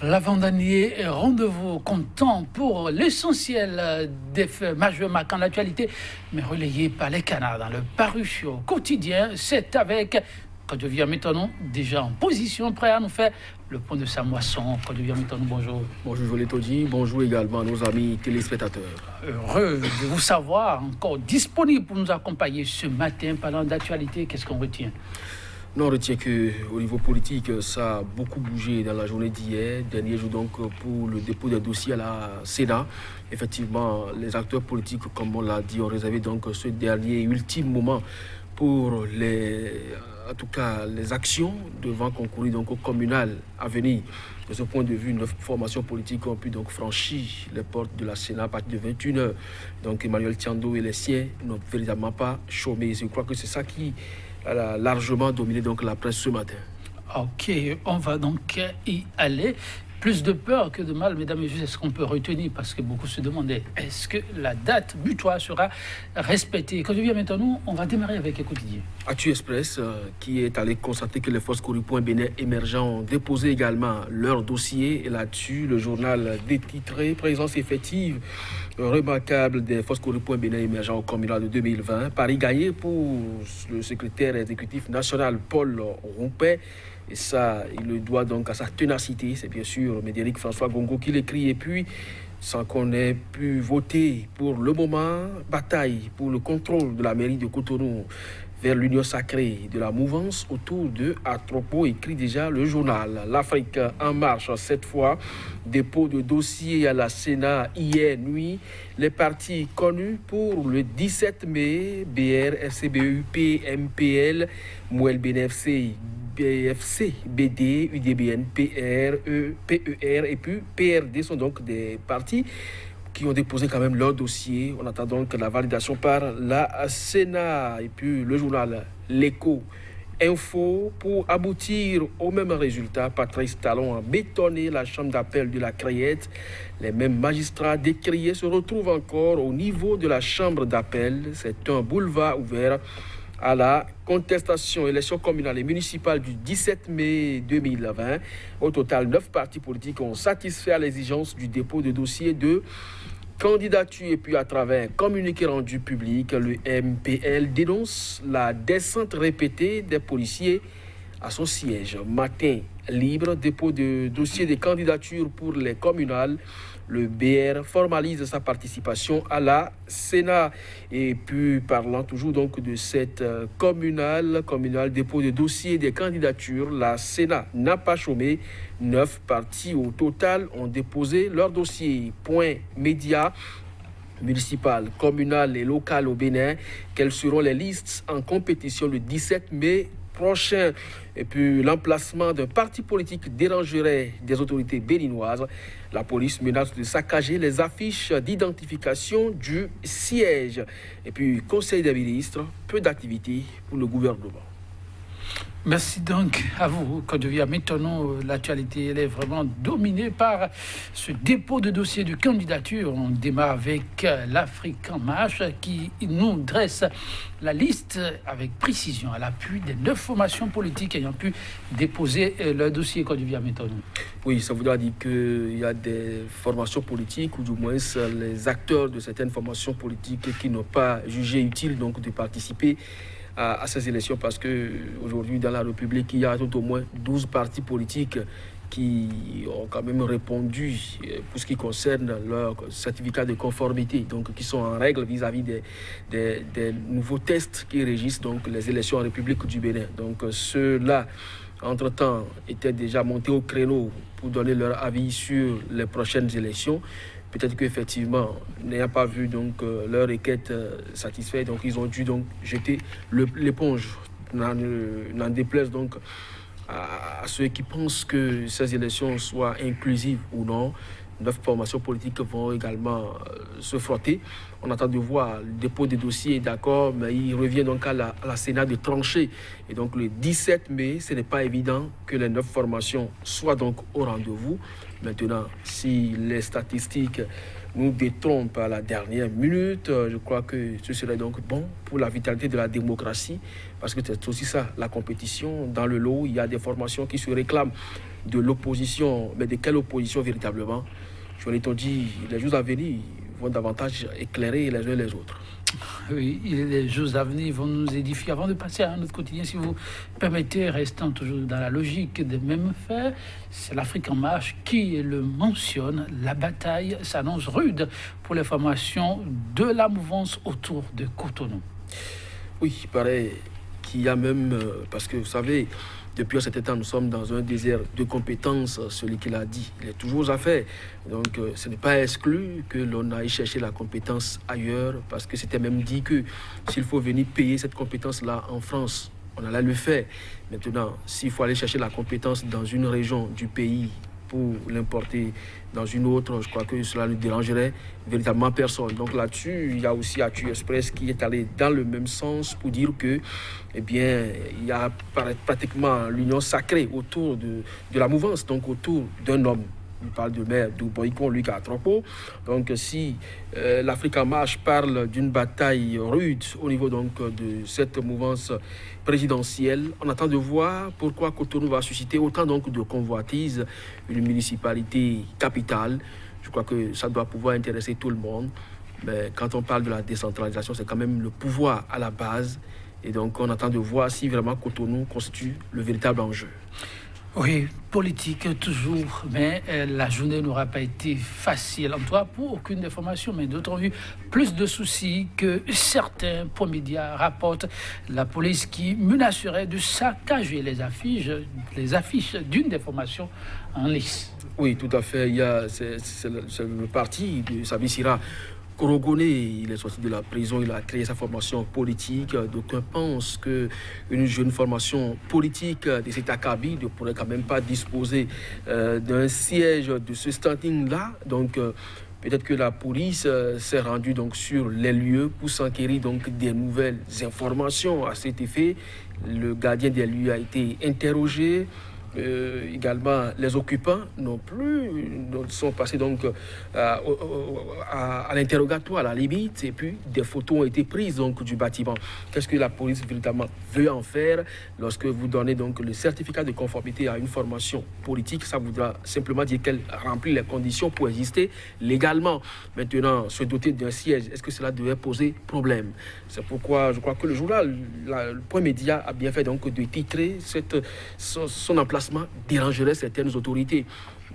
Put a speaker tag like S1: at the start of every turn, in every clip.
S1: L'avant-dernier rendez-vous comptant pour l'essentiel des faits majeurs marquant l'actualité, mais relayé par les canards dans le paru au quotidien. C'est avec Kodevier Métonon, déjà en position, prêt à nous faire le point de sa moisson. Kodevier Métonon, bonjour.
S2: Bonjour Jolie Todi, bonjour également à nos amis téléspectateurs.
S1: Heureux de vous savoir encore disponible pour nous accompagner ce matin parlant d'actualité. Qu'est-ce qu'on retient?
S2: Non, on retient qu'au niveau politique, ça a beaucoup bougé dans la journée d'hier, dernier jour donc pour le dépôt des dossiers à la Sénat. Effectivement, les acteurs politiques, comme on l'a dit, ont réservé donc ce dernier ultime moment pour les actions devant concourir donc au communal à venir. De ce point de vue, 9 formations politiques ont pu donc franchir les portes de la Sénat à partir de 21h. Donc Emmanuel Tiando et les siens n'ont véritablement pas chômé. Je crois que c'est ça qui a largement dominé donc la presse ce matin.
S1: Ok, on va donc y aller. Plus de peur que de mal, mesdames et messieurs, est-ce qu'on peut retenir? Parce que beaucoup se demandaient, est-ce que la date butoir sera respectée? Quand je viens maintenant, on va démarrer avec le quotidien.
S2: Actu Express, qui est allé constater que les forces Corruption Bénin émergents ont déposé également leur dossier. Et là-dessus, le journal détitré, présence effective remarquable des forces Corruption Bénin émergents au communal de 2020. Paris gagné pour le secrétaire exécutif national Paul Rompet. Et ça, il le doit donc à sa ténacité. C'est bien sûr Médéric François Gongo qui l'écrit. Et puis, sans qu'on ait pu voter pour le moment, bataille pour le contrôle de la mairie de Cotonou vers l'union sacrée de la mouvance autour de Atropo, écrit déjà le journal. L'Afrique en marche cette fois. Dépôt de dossier à la Sénat hier nuit. Les partis connus pour le 17 mai, BR, FCBU, PMPL, Mouel BNFC, BFC, BD, UDBN, PR, PER et puis PRD sont donc des partis qui ont déposé quand même leur dossier. On attend donc la validation par la Sénat. Et puis le journal L'Écho Info pour aboutir au même résultat. Patrice Talon a bétonné la chambre d'appel de la Crayette. Les mêmes magistrats décriés se retrouvent encore au niveau de la chambre d'appel. C'est un boulevard ouvert à la contestation élections communales et municipales du 17 mai 2020. Au total, 9 partis politiques ont satisfait à l'exigence du dépôt de dossier de candidature. Et puis à travers un communiqué rendu public, le MPL dénonce la descente répétée des policiers à son siège. Matin libre, dépôt de dossier de candidature pour les communales. Le BR formalise sa participation à la Sénat. Et puis, parlant toujours donc de cette communale dépôt de dossier des candidatures, la Sénat n'a pas chômé. 9 partis au total ont déposé leur dossier. Point média municipal, communal et local au Bénin. Quelles seront les listes en compétition le 17 mai prochain? Et puis l'emplacement d'un parti politique dérangerait des autorités béninoises. La police menace de saccager les affiches d'identification du siège. Et puis Conseil des ministres, peu d'activité pour le gouvernement.
S1: Merci donc à vous, Kodevier Métonon. L'actualité, elle est vraiment dominée par ce dépôt de dossier de candidature. On démarre avec l'Afrique en marche qui nous dresse la liste avec précision à l'appui des 9 formations politiques ayant pu déposer leur dossier. Kodevier Métonon.
S2: Oui, ça voudra dire qu'il y a des formations politiques ou du moins les acteurs de certaines formations politiques qui n'ont pas jugé utile donc de participer à ces élections parce qu'aujourd'hui dans la République, il y a tout au moins 12 partis politiques qui ont quand même répondu pour ce qui concerne leur certificat de conformité, donc qui sont en règle vis-à-vis des nouveaux tests qui régissent donc les élections en République du Bénin. Donc ceux-là, entre-temps, étaient déjà montés au créneau pour donner leur avis sur les prochaines élections. Peut-être qu'effectivement, n'ayant pas vu donc, leur requête satisfaite, donc ils ont dû donc jeter l'éponge. N'en déplaise donc à ceux qui pensent que ces élections soient inclusives ou non. 9 formations politiques vont également se frotter. On attend de voir le dépôt des dossiers, d'accord, mais il revient donc à la Sénat de trancher. Et donc le 17 mai, ce n'est pas évident que les 9 formations soient donc au rendez-vous. Maintenant, si les statistiques nous détrompe à la dernière minute. Je crois que ce serait donc bon pour la vitalité de la démocratie, parce que c'est aussi ça, la compétition. Dans le lot, il y a des formations qui se réclament de l'opposition, mais de quelle opposition véritablement? Je l'ai dit, les jours à venir vont davantage éclairer les uns les autres.
S1: Oui, les jours à venir vont nous édifier. Avant de passer à notre quotidien, si vous permettez, restant toujours dans la logique des mêmes faits, c'est l'Afrique en marche qui le mentionne. La bataille s'annonce rude pour les formations de la mouvance autour de Cotonou.
S2: Oui, il paraît qu'il y a même, parce que vous savez, depuis un certain temps, nous sommes dans un désert de compétences. Celui qui l'a dit, il est toujours à faire. Donc, ce n'est pas exclu que l'on aille chercher la compétence ailleurs, parce que c'était même dit que s'il faut venir payer cette compétence-là en France, on allait le faire. Maintenant, s'il faut aller chercher la compétence dans une région du pays pour l'importer dans une autre, je crois que cela ne dérangerait véritablement personne. Donc là-dessus, il y a aussi Actu Express qui est allé dans le même sens pour dire que, eh bien, il y a pratiquement l'union sacrée autour de la mouvance, donc autour d'un homme. Il parle de maire d'Uboïkon, lui qui a Tronco. Donc si l'Afrique en marche parle d'une bataille rude au niveau donc de cette mouvance présidentielle, on attend de voir pourquoi Cotonou va susciter autant donc de convoitises, une municipalité capitale. Je crois que ça doit pouvoir intéresser tout le monde. Mais quand on parle de la décentralisation, c'est quand même le pouvoir à la base. Et donc on attend de voir si vraiment Cotonou constitue le véritable enjeu.
S1: Oui, politique toujours, mais la journée n'aura pas été facile. En tout cas, pour aucune des formations, mais d'autres ont eu plus de soucis que certains points médias rapportent. La police qui menacerait de saccager les affiches d'une des formations en lice.
S2: Oui, tout à fait. C'est le parti de Sabi Sira. Korogoné, il est sorti de la prison, il a créé sa formation politique. D'aucuns pensent qu'une jeune formation politique de cet acabit ne pourrait quand même pas disposer d'un siège de ce standing-là. Donc, peut-être que la police s'est rendue donc, sur les lieux pour s'enquérir donc, des nouvelles informations à cet effet. Le gardien des lieux a été interrogé. Également, les occupants non plus sont passés donc à l'interrogatoire à la limite, et puis des photos ont été prises donc du bâtiment. Qu'est-ce que la police véritablement veut en faire? Lorsque vous donnez donc le certificat de conformité à une formation politique, ça voudra simplement dire qu'elle remplit les conditions pour exister légalement. Maintenant, se doter d'un siège, est-ce que cela devait poser problème? C'est pourquoi je crois que le journal, le Point Média a bien fait donc de titrer son emplacement dérangerait certaines autorités.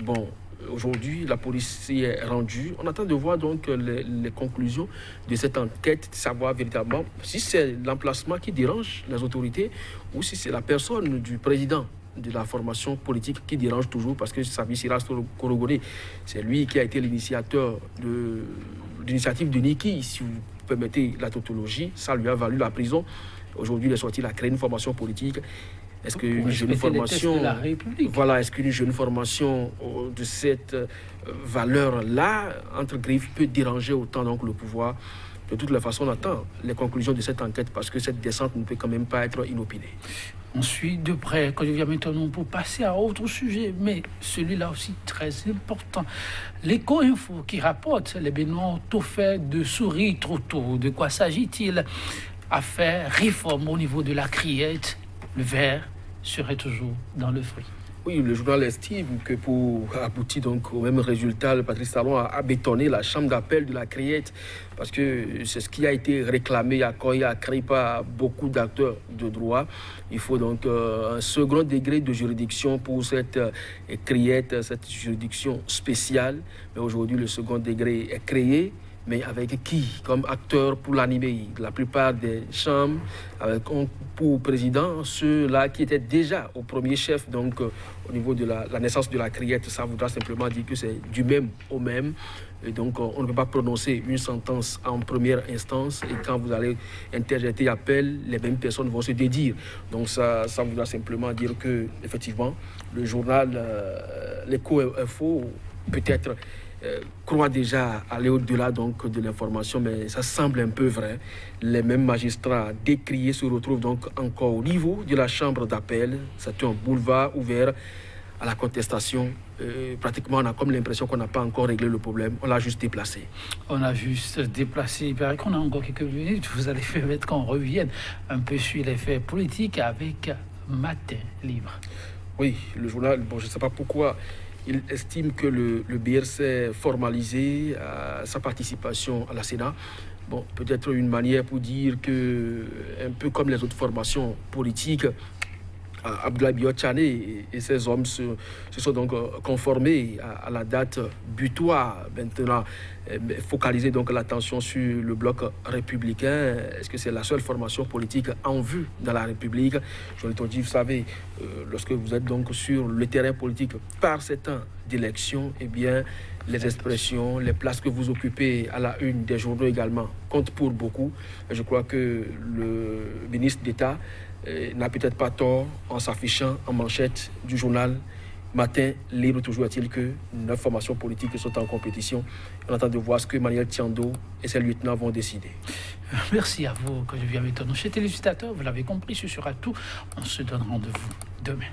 S2: Bon, aujourd'hui, la police s'y est rendue. On attend de voir donc les conclusions de cette enquête, de savoir véritablement si c'est l'emplacement qui dérange les autorités ou si c'est la personne du président de la formation politique qui dérange toujours, parce que Sabi Sira Korogoné, c'est lui qui a été l'initiateur de l'initiative de Niki, si vous permettez la tautologie. Ça lui a valu la prison. Aujourd'hui, il est sorti, il a créé une formation politique. Est-ce qu'une jeune formation, voilà, est-ce qu'une jeune formation de cette valeur-là, entre griffes, peut déranger autant donc le pouvoir? De toutes les façons, on attend les conclusions de cette enquête, parce que cette descente ne peut quand même pas être inopinée.
S1: On suit de près, quand je viens maintenant pour passer à autre sujet, mais celui-là aussi très important. L'éco-info qui rapporte les Béninois ont tout fait de souris trop tôt. De quoi s'agit-il? À faire réforme au niveau de la criette, le verre serait toujours dans le fruit.
S2: Oui, le journal estime que pour aboutir donc au même résultat, le Patrice Talon a bétonné la chambre d'appel de la Criette, parce que c'est ce qui a été réclamé à créé par beaucoup d'acteurs de droit. Il faut donc un second degré de juridiction pour cette Criette, cette juridiction spéciale. Mais aujourd'hui, le second degré est créé. Mais avec qui comme acteur pour l'animer? La plupart des chambres, avec pour président, ceux-là qui étaient déjà au premier chef, donc au niveau de la naissance de la Criette, ça voudra simplement dire que c'est du même au même. Et donc on ne peut pas prononcer une sentence en première instance, et quand vous allez interjeter appel, les mêmes personnes vont se dédire. Donc ça voudra simplement dire que, effectivement, le journal L'Éco-Info peut-être croit déjà aller au-delà donc de l'information, mais ça semble un peu vrai. Les mêmes magistrats décriés se retrouvent donc encore au niveau de la chambre d'appel. C'est un boulevard ouvert à la contestation. Pratiquement, on a comme l'impression qu'on n'a pas encore réglé le problème. On l'a juste déplacé.
S1: On a juste déplacé. Il paraît qu'on a encore quelques minutes. Vous allez permettre qu'on revienne un peu sur les faits politiques avec Matin Libre.
S2: Oui, le journal, bon, je ne sais pas pourquoi, il estime que le BRC formalisé sa participation à la Sénat. Bon, peut-être une manière pour dire que, un peu comme les autres formations politiques, Abdoulaye Biotchane et ses hommes se sont donc conformés à la date butoir. Maintenant, focaliser donc l'attention sur le bloc républicain. Est-ce que c'est la seule formation politique en vue dans la République? Je l'ai dit, vous savez, lorsque vous êtes donc sur le terrain politique par ces temps d'élection, eh bien, les expressions, les places que vous occupez à la une des journaux également comptent pour beaucoup. Je crois que le ministre d'État n'a peut-être pas tort en s'affichant en manchette du journal Matin Libre. Toujours est-il que 9 formations politiques sont en compétition. On attend de voir ce que Manuel Tiando et ses lieutenants vont décider.
S1: Merci à vous, que je viens avec nos chers téléspectateurs. Vous l'avez compris, ce sera tout. On se donne rendez-vous demain.